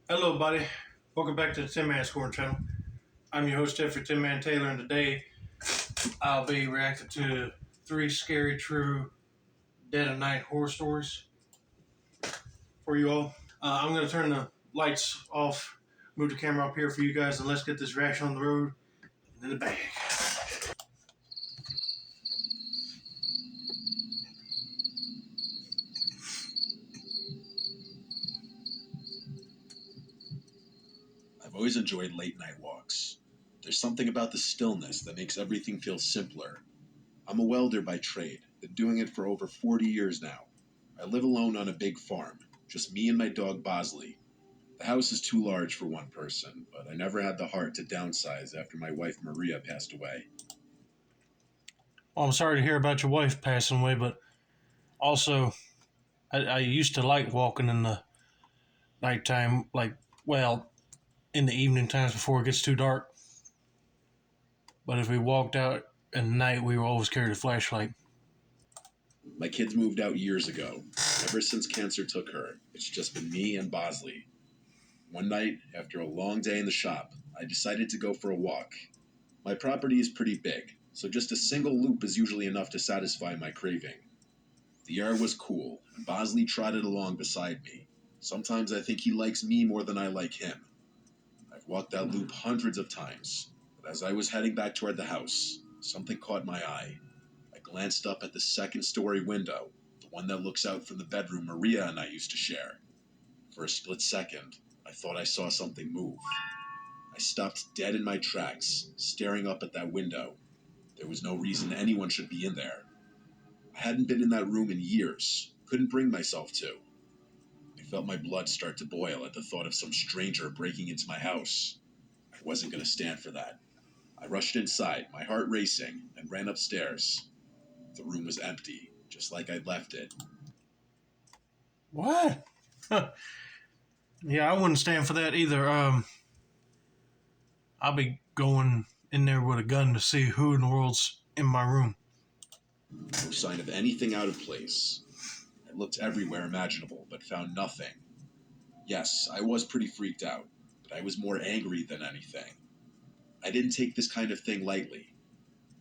Hello, buddy. Welcome back to the Tin Man Scoring Channel. I'm your host, Jeffrey Tin Man Taylor, and today I'll be reacting to three scary, true dead of night horror stories for you all. I'm going to turn the lights off, move the camera up here for you guys, and let's get this reaction on the road and in the bag. I've always enjoyed late night walks. There's something about the stillness that makes everything feel simpler. I'm a welder by trade, been doing it for over 40 years now. I live alone on a big farm, just me and my dog Bosley. The house is too large for one person, but I never had the heart to downsize after my wife Maria passed away. Well, I'm sorry to hear about your wife passing away, but also, I used to like walking in the nighttime, in the evening times before it gets too dark. But if we walked out at night, we would always carry a flashlight. My kids moved out years ago. Ever since cancer took her, it's just been me and Bosley. One night, after a long day in the shop, I decided to go for a walk. My property is pretty big, so just a single loop is usually enough to satisfy my craving. The air was cool, and Bosley trotted along beside me. Sometimes I think he likes me more than I like him. I've walked that loop hundreds of times, but as I was heading back toward the house, something caught my eye. I glanced up at the second story window, the one that looks out from the bedroom Maria and I used to share. For a split second, I thought I saw something move. I stopped dead in my tracks, staring up at that window. There was no reason anyone should be in there. I hadn't been in that room in years, couldn't bring myself to. I felt my blood start to boil at the thought of some stranger breaking into my house. I wasn't going to stand for that. I rushed inside, my heart racing, and ran upstairs. The room was empty, just like I'd left it. What? Yeah, I wouldn't stand for that either. I'll be going in there with a gun to see who in the world's in my room. No sign of anything out of place. I looked everywhere imaginable, but found nothing. Yes, I was pretty freaked out, but I was more angry than anything. I didn't take this kind of thing lightly.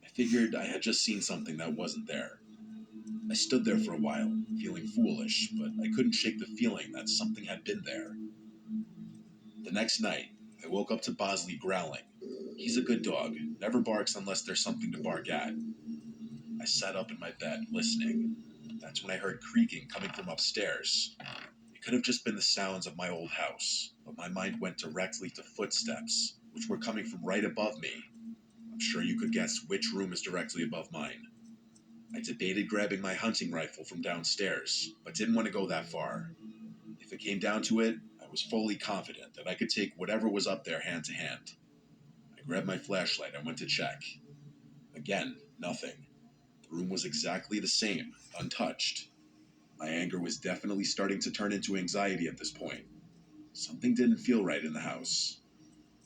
I figured I had just seen something that wasn't there. I stood there for a while, feeling foolish, but I couldn't shake the feeling that something had been there. The next night, I woke up to Bosley growling. He's a good dog, never barks unless there's something to bark at. I sat up in my bed, listening. That's when I heard creaking coming from upstairs. It could have just been the sounds of my old house, but my mind went directly to footsteps, which were coming from right above me. I'm sure you could guess which room is directly above mine. I debated grabbing my hunting rifle from downstairs, but didn't want to go that far. If it came down to it, I was fully confident that I could take whatever was up there hand to hand. I grabbed my flashlight and went to check. Again, nothing. The room was exactly the same, untouched. My anger was definitely starting to turn into anxiety at this point. Something didn't feel right in the house.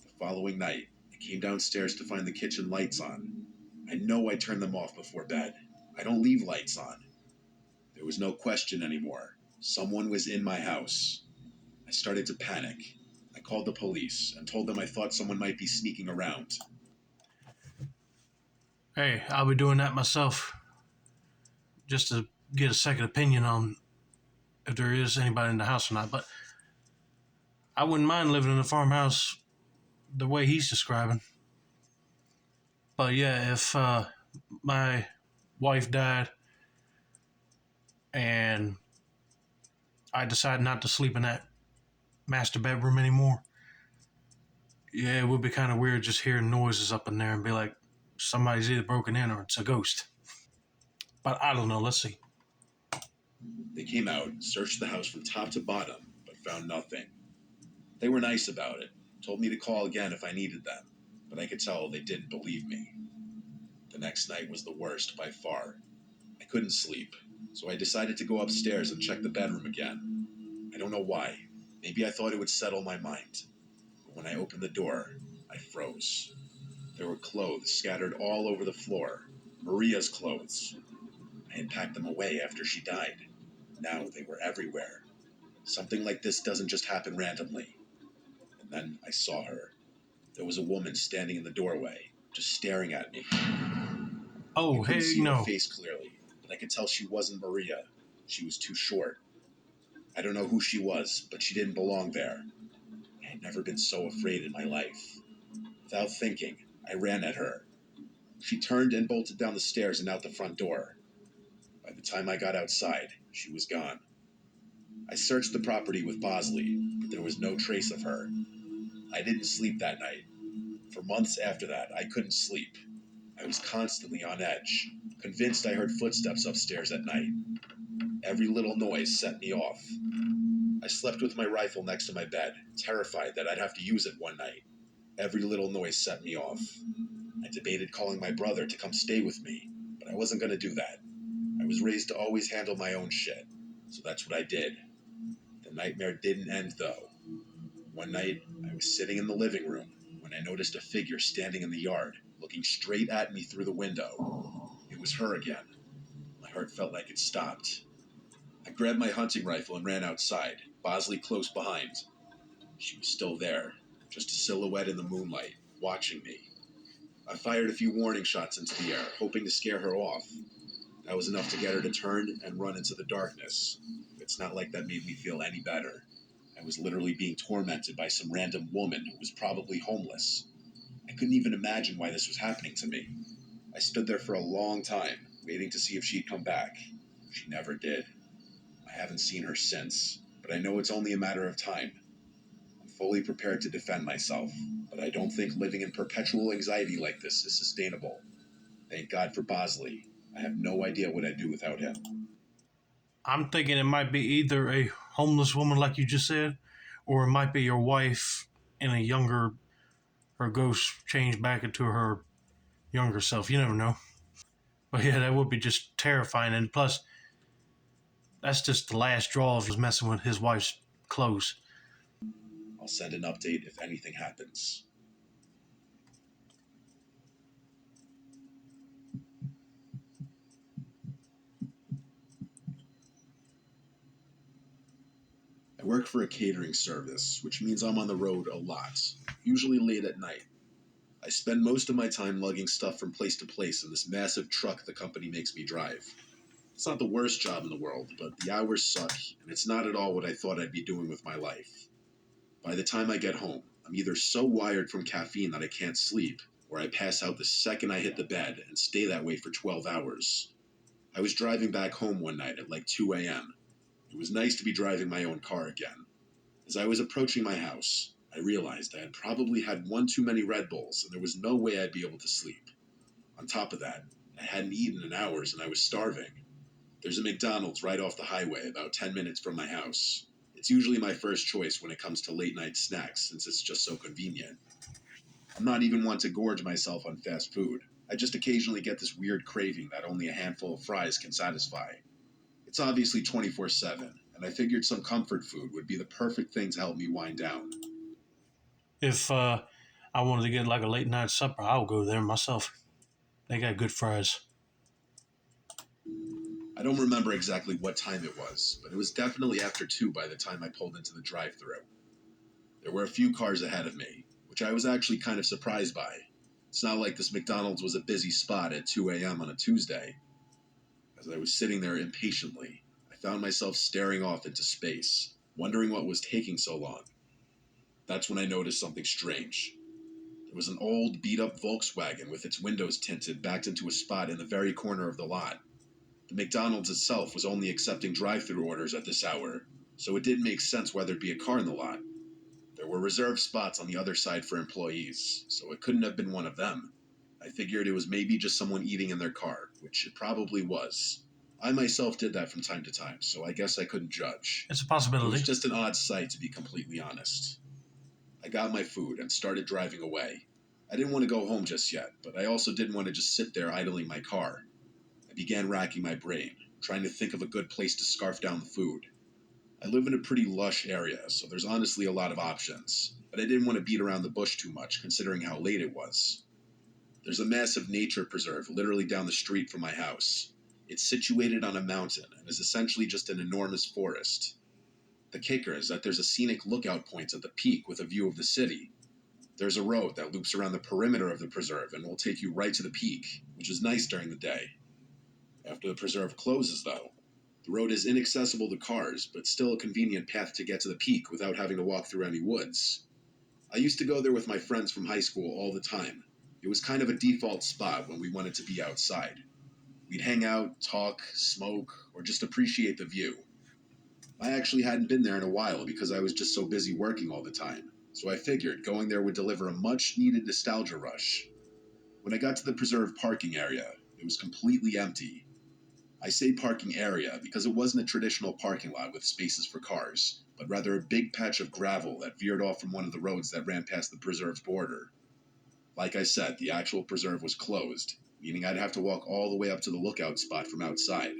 The following night, I came downstairs to find the kitchen lights on. I know I turned them off before bed. I don't leave lights on. There was no question anymore. Someone was in my house. I started to panic. I called the police and told them I thought someone might be sneaking around. Hey, I'll be doing that myself just to get a second opinion on if there is anybody in the house or not. But I wouldn't mind living in a farmhouse the way he's describing. But yeah, if my wife died and I decide not to sleep in that master bedroom anymore, yeah, it would be kind of weird just hearing noises up in there and be like, somebody's either broken in or it's a ghost. But I don't know. Let's see. They came out, searched the house from top to bottom, but found nothing. They were nice about it, told me to call again if I needed them, but I could tell they didn't believe me. The next night was the worst by far. I couldn't sleep, so I decided to go upstairs and check the bedroom again. I don't know why. Maybe I thought it would settle my mind. But when I opened the door, I froze. There were clothes scattered all over the floor. Maria's clothes. I had packed them away after she died. Now they were everywhere. Something like this doesn't just happen randomly. And then I saw her. There was a woman standing in the doorway, just staring at me. I Oh, couldn't hey, see her no. face clearly, but I could tell she wasn't Maria. She was too short. I don't know who she was, but she didn't belong there. I had never been so afraid in my life. Without thinking, I ran at her. She turned and bolted down the stairs and out the front door. By the time I got outside, she was gone. I searched the property with Bosley, but there was no trace of her. I didn't sleep that night. For months after that, I couldn't sleep. I was constantly on edge, convinced I heard footsteps upstairs at night. Every little noise set me off. I slept with my rifle next to my bed, terrified that I'd have to use it one night. Every little noise set me off. I debated calling my brother to come stay with me, but I wasn't going to do that. I was raised to always handle my own shit, so that's what I did. The nightmare didn't end, though. One night, I was sitting in the living room when I noticed a figure standing in the yard, looking straight at me through the window. It was her again. My heart felt like it stopped. I grabbed my hunting rifle and ran outside, Bosley close behind. She was still there, just a silhouette in the moonlight, watching me. I fired a few warning shots into the air, hoping to scare her off. That was enough to get her to turn and run into the darkness. It's not like that made me feel any better. I was literally being tormented by some random woman who was probably homeless. I couldn't even imagine why this was happening to me. I stood there for a long time, waiting to see if she'd come back. She never did. I haven't seen her since, but I know it's only a matter of time. I'm fully prepared to defend myself, but I don't think living in perpetual anxiety like this is sustainable. Thank God for Bosley. I have no idea what I'd do without him. I'm thinking it might be either a homeless woman, like you just said, or it might be your wife in a younger, her ghost changed back into her younger self. You never know. But yeah, that would be just terrifying. And plus, that's just the last straw of messing with his wife's clothes. I'll send an update if anything happens. I work for a catering service, which means I'm on the road a lot, usually late at night. I spend most of my time lugging stuff from place to place in this massive truck the company makes me drive. It's not the worst job in the world, but the hours suck, and it's not at all what I thought I'd be doing with my life. By the time I get home, I'm either so wired from caffeine that I can't sleep, or I pass out the second I hit the bed and stay that way for 12 hours. I was driving back home one night at like 2 a.m. It was nice to be driving my own car again. As I was approaching my house, I realized I had probably had one too many Red Bulls and there was no way I'd be able to sleep. On top of that, I hadn't eaten in hours and I was starving. There's a McDonald's right off the highway about 10 minutes from my house. It's usually my first choice when it comes to late night snacks since it's just so convenient. I'm not even one to gorge myself on fast food. I just occasionally get this weird craving that only a handful of fries can satisfy. It's obviously 24/7, and I figured some comfort food would be the perfect thing to help me wind down. If I wanted to get like a late night supper, I'll go there myself. They got good fries. I don't remember exactly what time it was, but it was definitely after 2 by the time I pulled into the drive thru. There were a few cars ahead of me, which I was actually kind of surprised by. It's not like this McDonald's was a busy spot at 2 a.m. on a Tuesday. As I was sitting there impatiently, I found myself staring off into space, wondering what was taking so long. That's when I noticed something strange. There was an old, beat up Volkswagen with its windows tinted backed into a spot in the very corner of the lot. The McDonald's itself was only accepting drive thru orders at this hour, so it didn't make sense why there'd be a car in the lot. There were reserved spots on the other side for employees, so it couldn't have been one of them. I figured it was maybe just someone eating in their car, which it probably was. I myself did that from time to time, so I guess I couldn't judge. It's a It was possibility. just an odd sight, to be completely honest. I got my food and started driving away. I didn't want to go home just yet, but I also didn't want to just sit there idling my car. I began racking my brain, trying to think of a good place to scarf down the food. I live in a pretty lush area, so there's honestly a lot of options, but I didn't want to beat around the bush too much considering how late it was. There's a massive nature preserve literally down the street from my house. It's situated on a mountain and is essentially just an enormous forest. The kicker is that there's a scenic lookout point at the peak with a view of the city. There's a road that loops around the perimeter of the preserve and will take you right to the peak, which is nice during the day. After the preserve closes, though, the road is inaccessible to cars, but still a convenient path to get to the peak without having to walk through any woods. I used to go there with my friends from high school all the time. It was kind of a default spot when we wanted to be outside. We'd hang out, talk, smoke, or just appreciate the view. I actually hadn't been there in a while because I was just so busy working all the time, so I figured going there would deliver a much-needed nostalgia rush. When I got to the preserve parking area, it was completely empty. I say parking area because it wasn't a traditional parking lot with spaces for cars, but rather a big patch of gravel that veered off from one of the roads that ran past the preserve's border. Like I said, the actual preserve was closed, meaning I'd have to walk all the way up to the lookout spot from outside.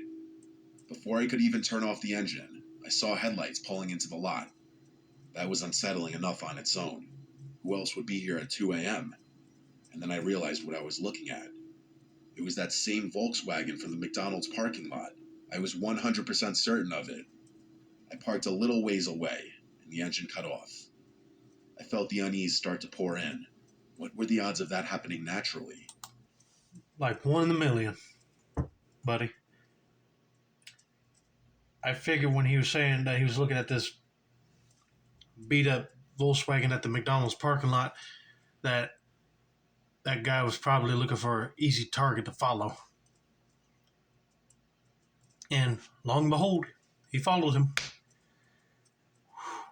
Before I could even turn off the engine, I saw headlights pulling into the lot. That was unsettling enough on its own. Who else would be here at 2 a.m.? And then I realized what I was looking at. It was that same Volkswagen from the McDonald's parking lot. I was 100% certain of it. I parked a little ways away, and the engine cut off. I felt the unease start to pour in. What were the odds of that happening naturally? Like 1 in a million, buddy. I figured when he was saying that he was looking at this beat up Volkswagen at the McDonald's parking lot, that that guy was probably looking for an easy target to follow. And long and behold, he followed him.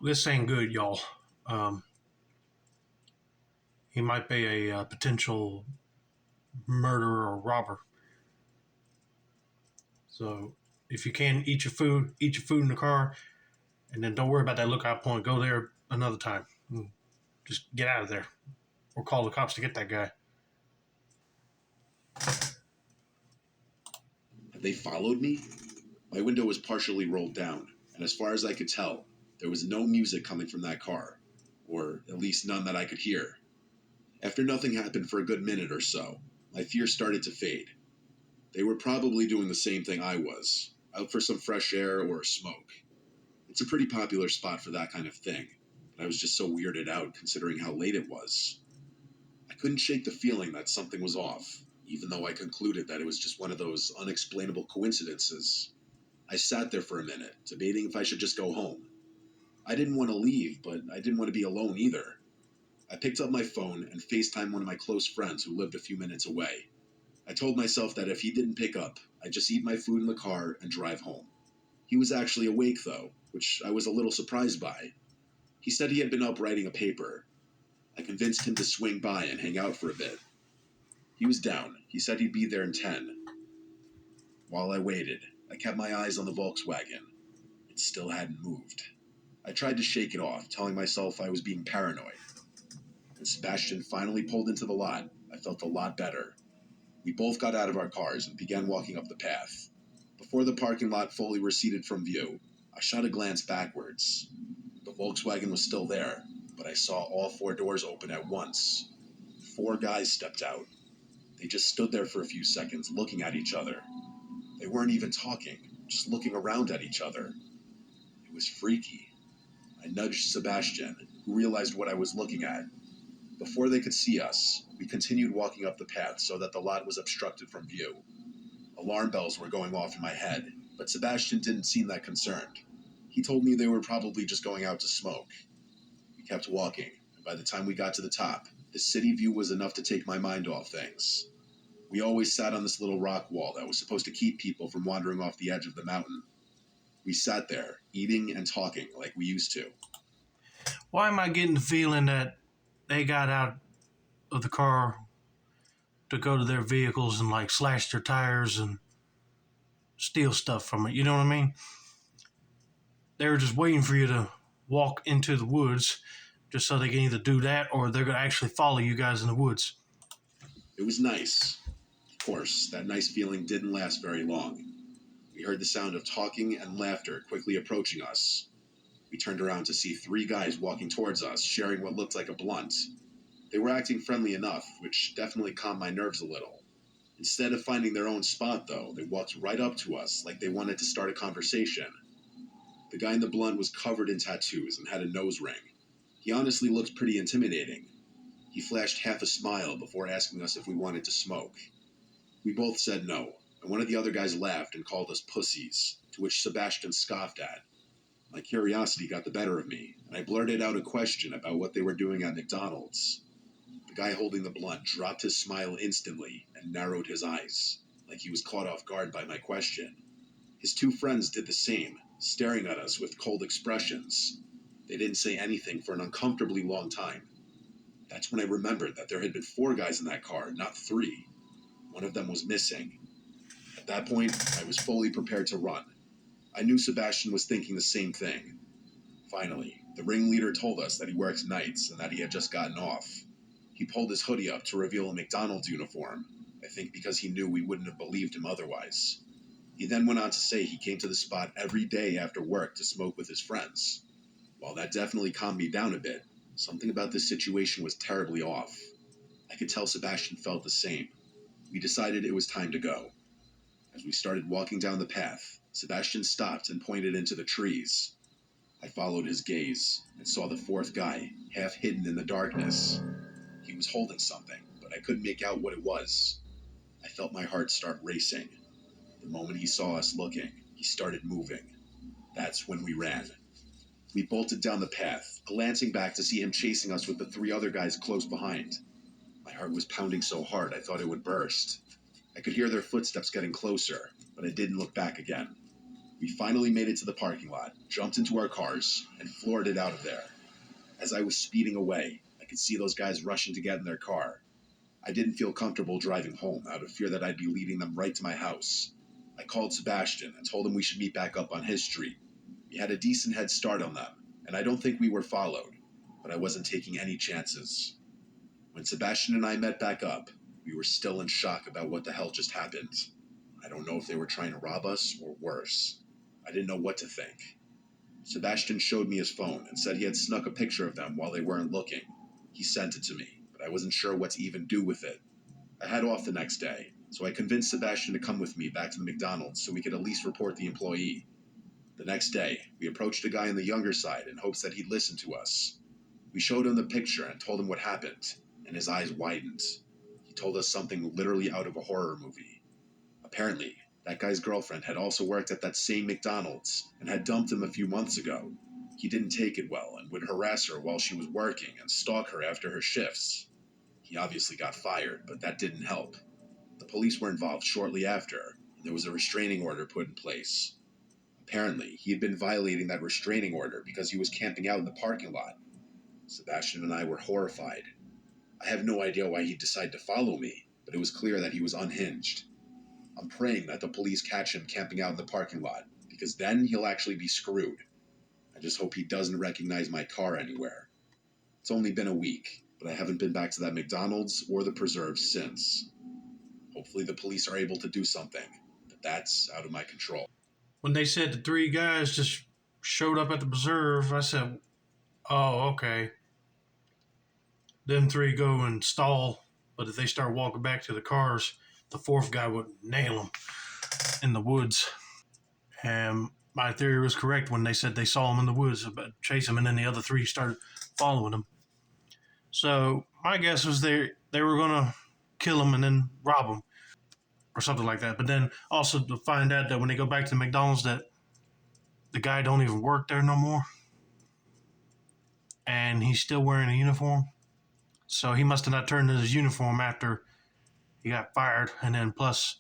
This ain't good, y'all. He might be a potential murderer or robber. So if you can, eat your food in the car, and then don't worry about that lookout point. Go there another time. Just get out of there, or call the cops to get that guy. Had they followed me? My window was partially rolled down, and as far as I could tell, there was no music coming from that car, or at least none that I could hear. After nothing happened for a good minute or so, my fear started to fade. They were probably doing the same thing I was, out for some fresh air or a smoke. It's a pretty popular spot for that kind of thing, but I was just so weirded out considering how late it was. I couldn't shake the feeling that something was off, even though I concluded that it was just one of those unexplainable coincidences. I sat there for a minute, debating if I should just go home. I didn't want to leave, but I didn't want to be alone either. I picked up my phone and FaceTimed one of my close friends who lived a few minutes away. I told myself that if he didn't pick up, I'd just eat my food in the car and drive home. He was actually awake, though, which I was a little surprised by. He said he had been up writing a paper. I convinced him to swing by and hang out for a bit. He was down. He said he'd be there in 10. While I waited, I kept my eyes on the Volkswagen. It still hadn't moved. I tried to shake it off, telling myself I was being paranoid. When Sebastian finally pulled into the lot, I felt a lot better. We both got out of our cars and began walking up the path. Before the parking lot fully receded from view, I shot a glance backwards. The Volkswagen was still there, but I saw all 4 doors open at once. 4 guys stepped out. They just stood there for a few seconds, looking at each other. They weren't even talking, just looking around at each other. It was freaky. I nudged Sebastian, who realized what I was looking at. Before they could see us, we continued walking up the path so that the lot was obstructed from view. Alarm bells were going off in my head, but Sebastian didn't seem that concerned. He told me they were probably just going out to smoke. We kept walking, and by the time we got to the top, the city view was enough to take my mind off things. We always sat on this little rock wall that was supposed to keep people from wandering off the edge of the mountain. We sat there, eating and talking like we used to. Why am I getting the feeling that they got out of the car to go to their vehicles and like slash their tires and steal stuff from it? You know what I mean? They were just waiting for you to walk into the woods just so they can either do that or they're going to actually follow you guys in the woods. It was nice. Of course, that nice feeling didn't last very long. We heard the sound of talking and laughter quickly approaching us. We turned around to see 3 guys walking towards us, sharing what looked like a blunt. They were acting friendly enough, which definitely calmed my nerves a little. Instead of finding their own spot, though, they walked right up to us like they wanted to start a conversation. The The guy in the blunt was covered in tattoos and had a nose ring. He honestly looked pretty intimidating. He flashed half a smile before asking us if we wanted to smoke. We both said no, and one of the other guys laughed and called us pussies, to which Sebastian scoffed at. My curiosity got the better of me, and I blurted out a question about what they were doing at McDonald's. The guy holding the blunt dropped his smile instantly and narrowed his eyes, like he was caught off guard by my question. His two friends did the same, staring at us with cold expressions. They didn't say anything for an uncomfortably long time. That's when I remembered that there had been 4 guys in that car, not 3. One of them was missing. At that point, I was fully prepared to run. I knew Sebastian was thinking the same thing. Finally, the ringleader told us that he works nights and that he had just gotten off. He pulled his hoodie up to reveal a McDonald's uniform, I think because he knew we wouldn't have believed him otherwise. He then went on to say he came to the spot every day after work to smoke with his friends. While that definitely calmed me down a bit, something about this situation was terribly off. I could tell Sebastian felt the same. We decided it was time to go. As we started walking down the path, Sebastian stopped and pointed into the trees. I followed his gaze and saw the 4th guy, half hidden in the darkness. He was holding something, but I couldn't make out what it was. I felt my heart start racing. The moment he saw us looking, he started moving. That's when we ran. We bolted down the path, glancing back to see him chasing us with the 3 other guys close behind. My heart was pounding so hard I thought it would burst. I could hear their footsteps getting closer, but I didn't look back again. We finally made it to the parking lot, jumped into our cars, and floored it out of there. As I was speeding away, I could see those guys rushing to get in their car. I didn't feel comfortable driving home out of fear that I'd be leading them right to my house. I called Sebastian and told him we should meet back up on his street. We had a decent head start on them, and I don't think we were followed, but I wasn't taking any chances. When Sebastian and I met back up, we were still in shock about what the hell just happened. I don't know if they were trying to rob us or worse. I didn't know what to think. Sebastian showed me his phone and said he had snuck a picture of them while they weren't looking. He sent it to me, but I wasn't sure what to even do with it. I had off the next day, so I convinced Sebastian to come with me back to the McDonald's so we could at least report the employee. The next day, we approached a guy on the younger side in hopes that he'd listen to us. We showed him the picture and told him what happened, and his eyes widened. He told us something literally out of a horror movie. Apparently, that guy's girlfriend had also worked at that same McDonald's and had dumped him a few months ago. He didn't take it well and would harass her while she was working and stalk her after her shifts. He obviously got fired, but that didn't help. The police were involved shortly after, and there was a restraining order put in place. Apparently, he had been violating that restraining order because he was camping out in the parking lot. Sebastian and I were horrified. I have no idea why he'd decide to follow me, but it was clear that he was unhinged. I'm praying that the police catch him camping out in the parking lot, because then he'll actually be screwed. I just hope he doesn't recognize my car anywhere. It's only been a week, but I haven't been back to that McDonald's or the preserves since. Hopefully the police are able to do something, but that's out of my control. When they said the 3 guys just showed up at the preserve, I said, oh, okay. Them 3 go and stall, but if they start walking back to the cars, the 4th guy would nail them in the woods. And my theory was correct when they said they saw him in the woods, but chase him, and then the other 3 started following him. So my guess was they were going to kill him and then rob him or something like that. But then also to find out that when they go back to the McDonald's that the guy don't even work there no more. And he's still wearing a uniform. So he must have not turned in his uniform after he got fired. And then plus,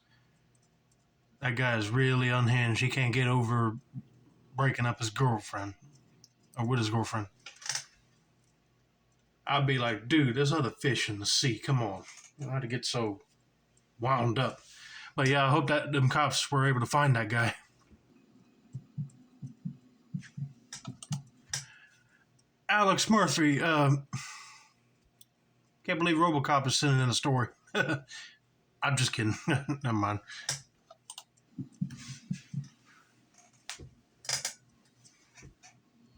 that guy is really unhinged. He can't get over breaking up his girlfriend or with his girlfriend. I'd be like, dude, there's other fish in the sea. Come on. You don't have to get so wound up. But yeah, I hope that them cops were able to find that guy. Alex Murphy, can't believe RoboCop is sending in a story. I'm just kidding. Never mind.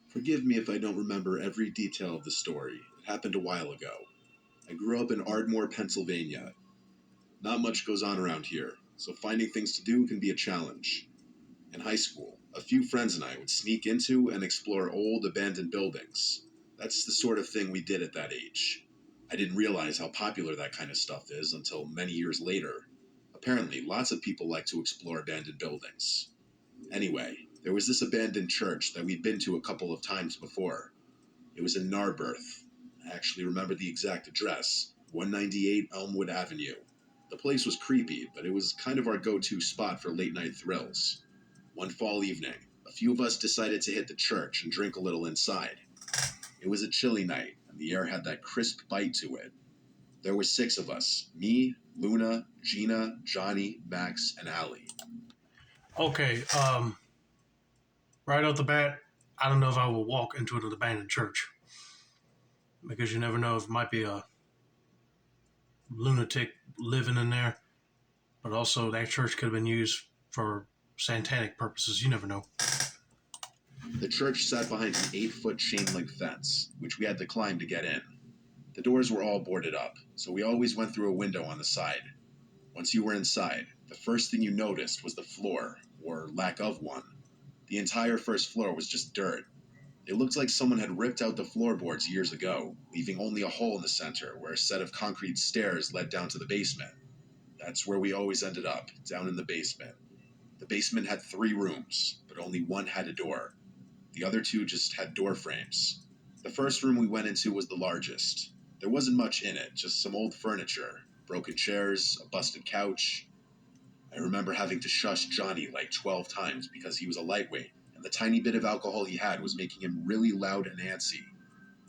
Forgive me if I don't remember every detail of the story. It happened a while ago. I grew up in Ardmore, Pennsylvania. Not much goes on around here, so finding things to do can be a challenge. In high school, A few friends and I would sneak into and explore old abandoned buildings. That's the sort of thing we did at that age. I didn't realize how popular that kind of stuff is until many years later. Apparently, lots of people like to explore abandoned buildings. Anyway, there was this abandoned church that we'd been to a couple of times before. It was in Narberth. I actually remember the exact address, 198 Elmwood Avenue. The place was creepy, but it was kind of our go-to spot for late-night thrills. One fall evening, a few of us decided to hit the church and drink a little inside. It was a chilly night, and the air had that crisp bite to it. There were 6 of us: me, Luna, Gina, Johnny, Max, and Allie. Okay, right off the bat, I don't know if I will walk into an abandoned church because you never know if it might be a lunatic living in there, but also that church could have been used for satanic purposes. You never know. The church sat behind an 8-foot chain-link fence, which we had to climb to get in. The doors were all boarded up, so we always went through a window on the side. Once you were inside, the first thing you noticed was the floor, or lack of one. The entire first floor was just dirt. It looked like someone had ripped out the floorboards years ago, leaving only a hole in the center where a set of concrete stairs led down to the basement. That's where we always ended up, down in the basement. The basement had 3 rooms, but only one had a door. The other 2 just had door frames. The first room we went into was the largest. There wasn't much in it, just some old furniture, broken chairs, a busted couch. I remember having to shush Johnny like 12 times because he was a lightweight, and the tiny bit of alcohol he had was making him really loud and antsy.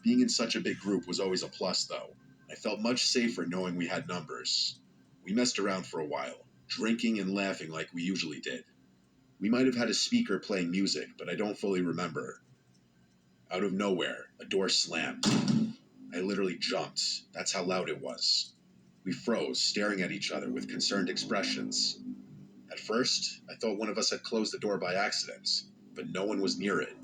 Being in such a big group was always a plus, though. I felt much safer knowing we had numbers. We messed around for a while, drinking and laughing like we usually did. We might have had a speaker playing music, but I don't fully remember. Out of nowhere, a door slammed. I literally jumped. That's how loud it was. We froze, staring at each other with concerned expressions. At first, I thought one of us had closed the door by accident, but no one was near it.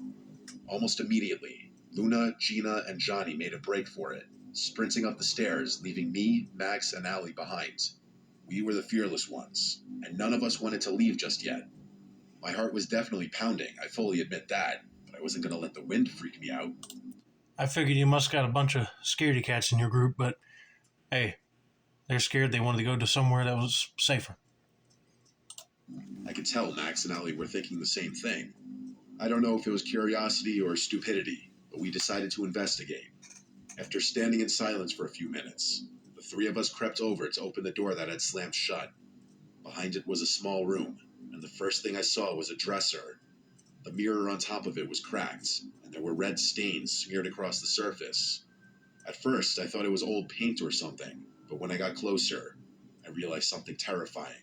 Almost immediately, Luna, Gina, and Johnny made a break for it, sprinting up the stairs, leaving me, Max, and Allie behind. We were the fearless ones, and none of us wanted to leave just yet. My heart was definitely pounding, I fully admit that, but I wasn't going to let the wind freak me out. I figured you must got a bunch of scaredy cats in your group, but hey, they're scared. They wanted to go to somewhere that was safer. I could tell Max and Allie were thinking the same thing. I don't know if it was curiosity or stupidity, but we decided to investigate. After standing in silence for a few minutes, the 3 of us crept over to open the door that had slammed shut. Behind it was a small room, and the first thing I saw was a dresser. The mirror on top of it was cracked, and there were red stains smeared across the surface. At first, I thought it was old paint or something, but when I got closer, I realized something terrifying.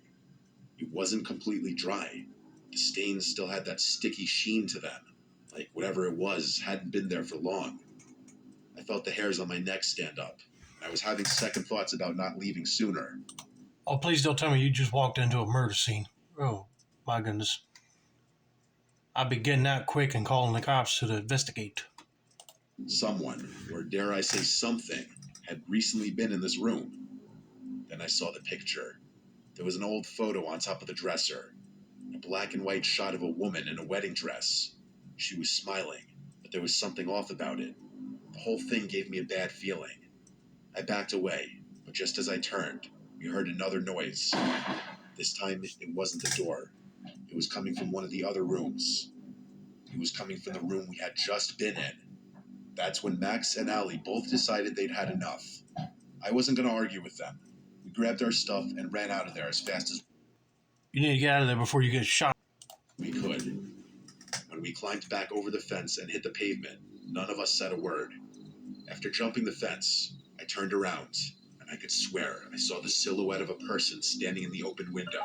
It wasn't completely dry. The stains still had that sticky sheen to them, like whatever it was hadn't been there for long. I felt the hairs on my neck stand up, and I was having second thoughts about not leaving sooner. Oh, please don't tell me you just walked into a murder scene. Oh, my goodness. I'd be getting out quick and calling the cops to investigate. Someone, or dare I say something, had recently been in this room. Then I saw the picture. There was an old photo on top of the dresser, a black and white shot of a woman in a wedding dress. She was smiling, but there was something off about it. The whole thing gave me a bad feeling. I backed away, but just as I turned, we heard another noise. This time, it wasn't the door. It was coming from one of the other rooms. It was coming from the room we had just been in. That's when Max and Allie both decided they'd had enough. I wasn't going to argue with them. We grabbed our stuff and ran out of there as fast as You need to get out of there before you get shot. we could. When we climbed back over the fence and hit the pavement, none of us said a word. After jumping the fence, I turned around, and I could swear I saw the silhouette of a person standing in the open window.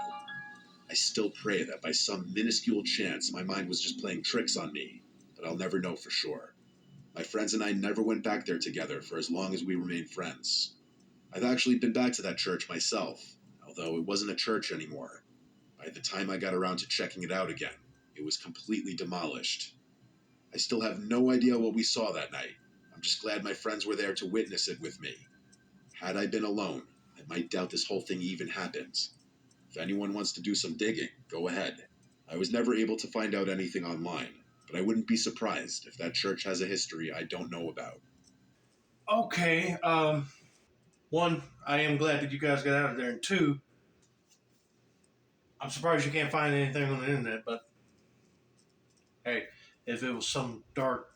I still pray that by some minuscule chance my mind was just playing tricks on me, but I'll never know for sure. My friends and I never went back there together for as long as we remained friends. I've actually been back to that church myself, although it wasn't a church anymore. By the time I got around to checking it out again, it was completely demolished. I still have no idea what we saw that night. I'm just glad my friends were there to witness it with me. Had I been alone, I might doubt this whole thing even happened. If anyone wants to do some digging, go ahead. I was never able to find out anything online, but I wouldn't be surprised if that church has a history I don't know about. Okay, one, I am glad that you guys got out of there, and two, I'm surprised you can't find anything on the internet, but hey, if it was some dark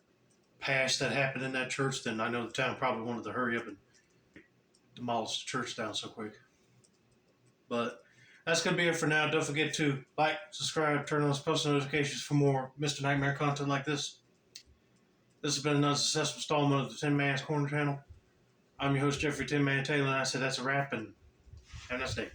past that happened in that church, then I know the town probably wanted to hurry up and demolish the church down so quick. But that's going to be it for now. Don't forget to like, subscribe, turn on those post notifications for more Mr. Nightmare content like this. This has been another successful installment of the Tin Man's Corner channel. I'm your host, Jeffrey Tin Man Taylor, and I said that's a wrap, and have a nice day.